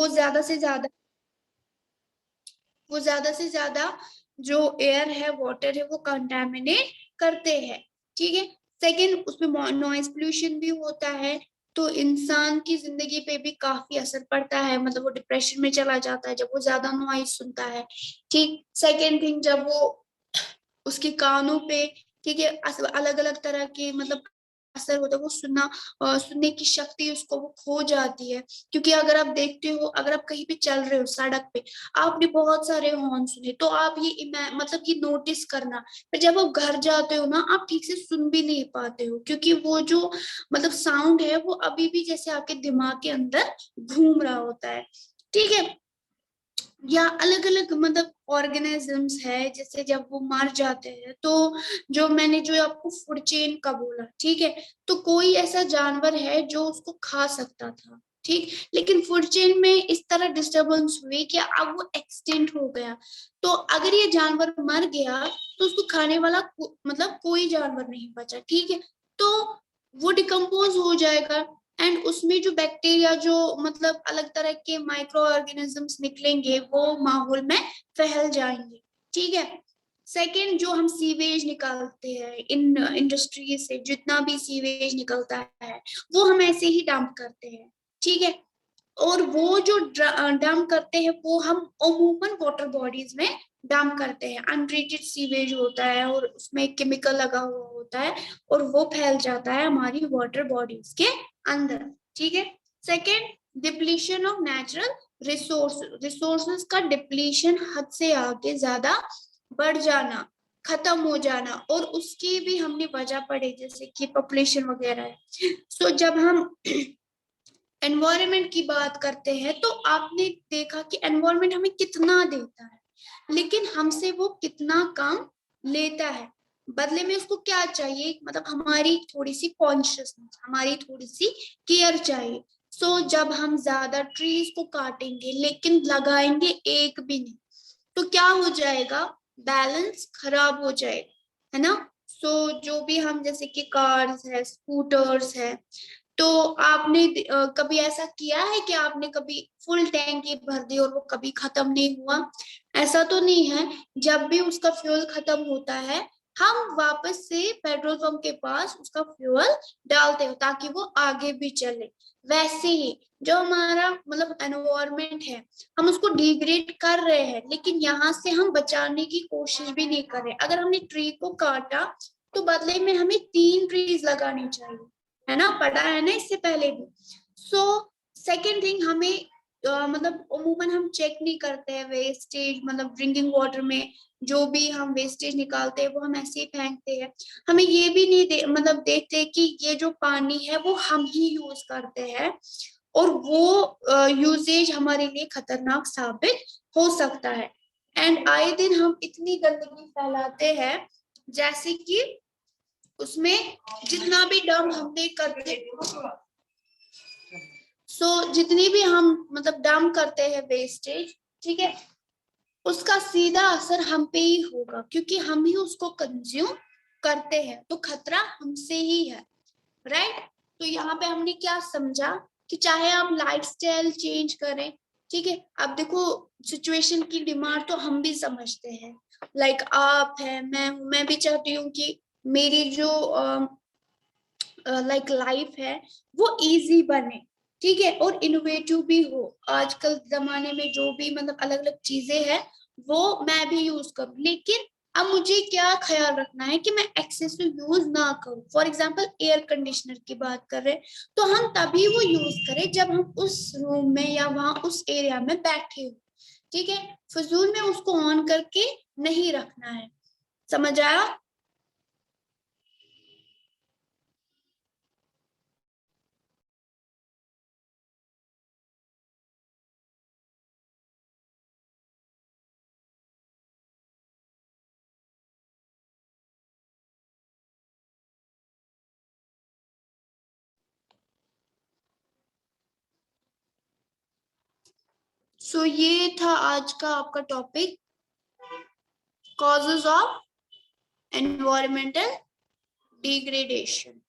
वो ज्यादा से ज्यादा वो ज्यादा से ज्यादा जो एयर है, वाटर है, वो कंटामिनेट करते हैं। ठीक है। सेकंड, उसमें नॉइज पोल्यूशन भी होता है, तो इंसान की जिंदगी पे भी काफी असर पड़ता है, मतलब वो डिप्रेशन में चला जाता है जब वो ज्यादा नॉइज सुनता है। ठीक। सेकंड थिंग, जब वो उसके कानों पे, ठीक है, अलग अलग तरह के मतलब असर होता है, वो सुनने की शक्ति उसको वो खो जाती है। क्योंकि अगर आप देखते हो, अगर आप कहीं पे चल रहे हो सड़क पे, आपने बहुत सारे हॉर्न सुने, तो आप ये मतलब ये नोटिस करना, पर जब आप घर जाते हो ना, आप ठीक से सुन भी नहीं पाते हो, क्योंकि वो जो मतलब साउंड है वो अभी भी जैसे आपके दिमाग के अंदर घूम रहा होता है। ठीक है। या अलग अलग मतलब ऑर्गेनिजम्स है, जैसे जब वो मर जाते हैं, तो जो मैंने जो आपको फूड चेन का बोला, ठीक है, तो कोई ऐसा जानवर है जो उसको खा सकता था, ठीक, लेकिन फूड चेन में इस तरह डिस्टरबेंस हुई कि अब वो एक्सटेंट हो गया। तो अगर ये जानवर मर गया, तो उसको खाने वाला मतलब कोई जानवर नहीं बचा, ठीक है, तो वो डिकम्पोज हो जाएगा, एंड उसमें जो बैक्टीरिया, जो मतलब अलग तरह के माइक्रो ऑर्गेनिजम्स निकलेंगे, वो माहौल में फैल जाएंगे। ठीक है। सेकेंड, जो हम सीवेज निकालते हैं इन इंडस्ट्री से, जितना भी सीवेज निकलता है वो हम ऐसे ही डंप करते हैं। ठीक है। और वो जो डंप करते हैं वो हम अमूमन वाटर बॉडीज में डंप करते हैं। अनट्रीटेड सीवेज होता है और उसमें केमिकल लगा हुआ होता है, और वो फैल जाता है हमारी वाटर बॉडीज के अंदर। ठीक है। Second, depletion of natural resources का डिप्लीशन, हद से आगे ज्यादा बढ़ जाना, खत्म हो जाना, और उसकी भी हमने वजह पढ़ी, जैसे कि पॉपुलेशन वगैरह है। सो जब हम एनवायरनमेंट की बात करते हैं, तो आपने देखा कि एनवायरनमेंट हमें कितना देता है, लेकिन हमसे वो कितना काम लेता है। बदले में उसको क्या चाहिए, मतलब हमारी थोड़ी सी कॉन्शियसनेस, हमारी थोड़ी सी केयर चाहिए। सो जब हम ज्यादा ट्रीज को काटेंगे लेकिन लगाएंगे एक भी नहीं, तो क्या हो जाएगा, बैलेंस खराब हो जाएगा, है ना। सो जो भी हम जैसे कि कार्स है, स्कूटर्स है, तो आपने कभी ऐसा किया है कि आपने कभी फुल टैंकी भर दी और वो कभी खत्म नहीं हुआ? ऐसा तो नहीं है। जब भी उसका फ्यूल खत्म होता है, हम वापस से पेट्रोल पंप के पास उसका फ्यूल डालते हो ताकि वो आगे भी चले। वैसे ही जो हमारा मतलब एनवायरमेंट है, हम उसको डिग्रेड कर रहे हैं, लेकिन यहाँ से हम बचाने की कोशिश भी नहीं कर रहे। अगर हमने ट्री को काटा, तो बदले में हमें 3 ट्रीज लगानी चाहिए, है ना, पढ़ा है ना इससे पहले भी। सो सेकेंड थिंग, हमें मतलब अमूमन हम चेक नहीं करते हैं वेस्टेज, मतलब ड्रिंकिंग वाटर में जो भी हम वेस्टेज निकालते हैं वो हम ऐसे ही फेंकते हैं। हमें ये भी नहीं मतलब देखते कि ये जो पानी है वो हम ही यूज करते हैं, और वो यूजेज हमारे लिए खतरनाक साबित हो सकता है। एंड आए दिन हम इतनी गंदगी फैलाते हैं, जैसे कि उसमें जितना भी डम हमने करते, जितनी भी हम मतलब डंप करते हैं वेस्टेज, ठीक है, उसका सीधा असर हम पे ही होगा, क्योंकि हम ही उसको कंज्यूम करते हैं, तो खतरा हमसे ही है। राइट। तो यहाँ पे हमने क्या समझा कि चाहे आप लाइफस्टाइल चेंज करें, ठीक है, अब देखो सिचुएशन की डिमांड तो हम भी समझते हैं, लाइक आप है, मैं हूं, मैं भी चाहती हूँ कि मेरी जो लाइक लाइफ है वो इजी बने, ठीक है, और इनोवेटिव भी हो। आजकल जमाने में जो भी मतलब अलग अलग चीजें हैं वो मैं भी यूज करूं, लेकिन अब मुझे क्या ख्याल रखना है कि मैं एक्सेसिव यूज ना करूं। फॉर एग्जांपल एयर कंडीशनर की बात कर रहे हैं, तो हम तभी वो यूज करें जब हम उस रूम में या वहां उस एरिया में बैठे हो, ठीक है, फजूल में उसको ऑन करके नहीं रखना है। समझ आया? सो ये था आज का आपका topic, causes of environmental degradation.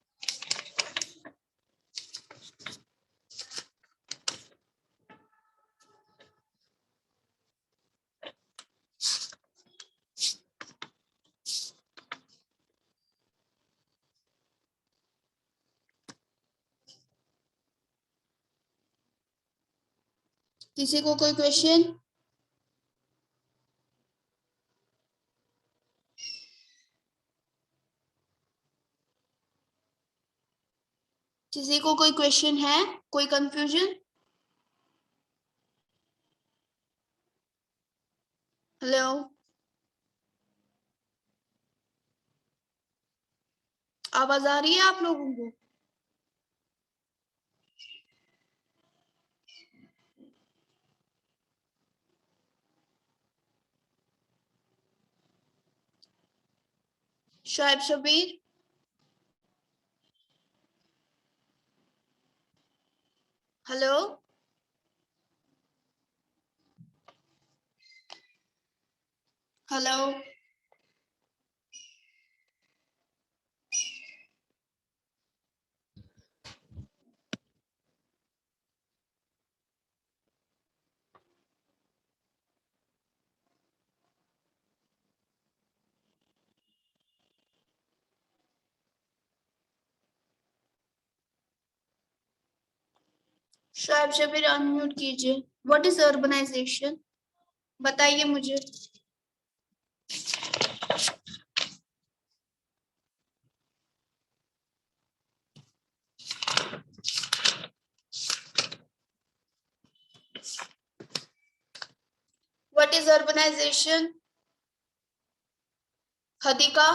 किसी को कोई क्वेश्चन? किसी को कोई क्वेश्चन है? कोई कंफ्यूजन? हेलो, आवाज आ रही है आप लोगों को? Shayab Shabir, hello. Hello, Shayab Shabir unmute कीजिए। What is urbanisation? बताइए मुझे। What is urbanisation? Hadika,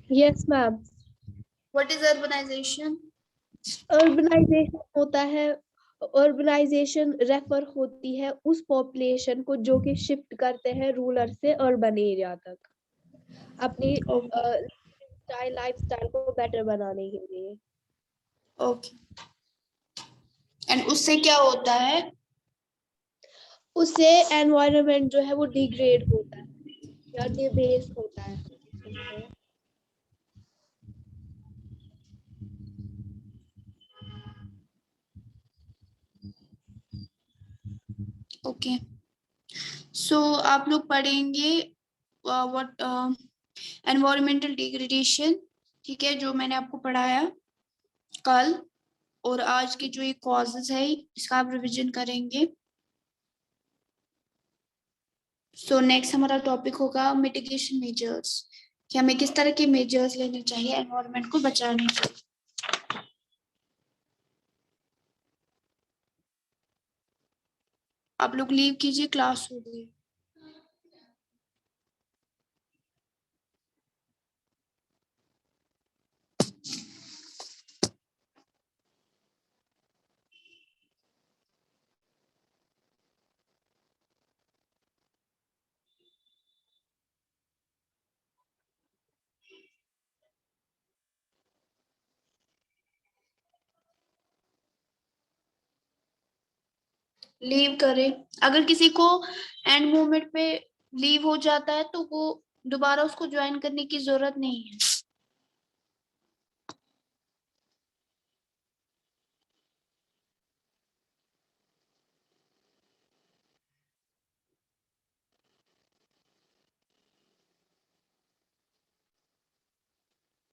yes ma'am. What is urbanisation? Urbanisation होता है, अर्बनाइजेशन रेफर होती है उस पॉपुलेशन को जो कि शिफ्ट करते हैं रूरल से अर्बन एरिया तक अपनी ओके, लाइफ स्टाइल को बेटर बनाने के लिए। ओके। एंड उससे क्या होता है? उससे एनवायरनमेंट जो है वो डिग्रेड होता है या डिबेस होता है उससे। ओके, सो आप लोग पढ़ेंगे व्हाट एनवायरमेंटल डिग्रेडेशन, ठीक है, जो मैंने आपको पढ़ाया कल। और आज के जो ये कॉजेज है इसका आप रिवीजन करेंगे। सो नेक्स्ट हमारा टॉपिक होगा मिटिगेशन मेजर्स, कि हमें किस तरह के मेजर्स लेने चाहिए एनवायरनमेंट को बचाने के लिए। आप लोग लीव कीजिए, क्लास हो गई। लीव करें। अगर किसी को एंड मोमेंट पे लीव हो जाता है तो वो दोबारा उसको ज्वाइन करने की जरूरत नहीं है।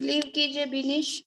लीव कीजिए बिनिश।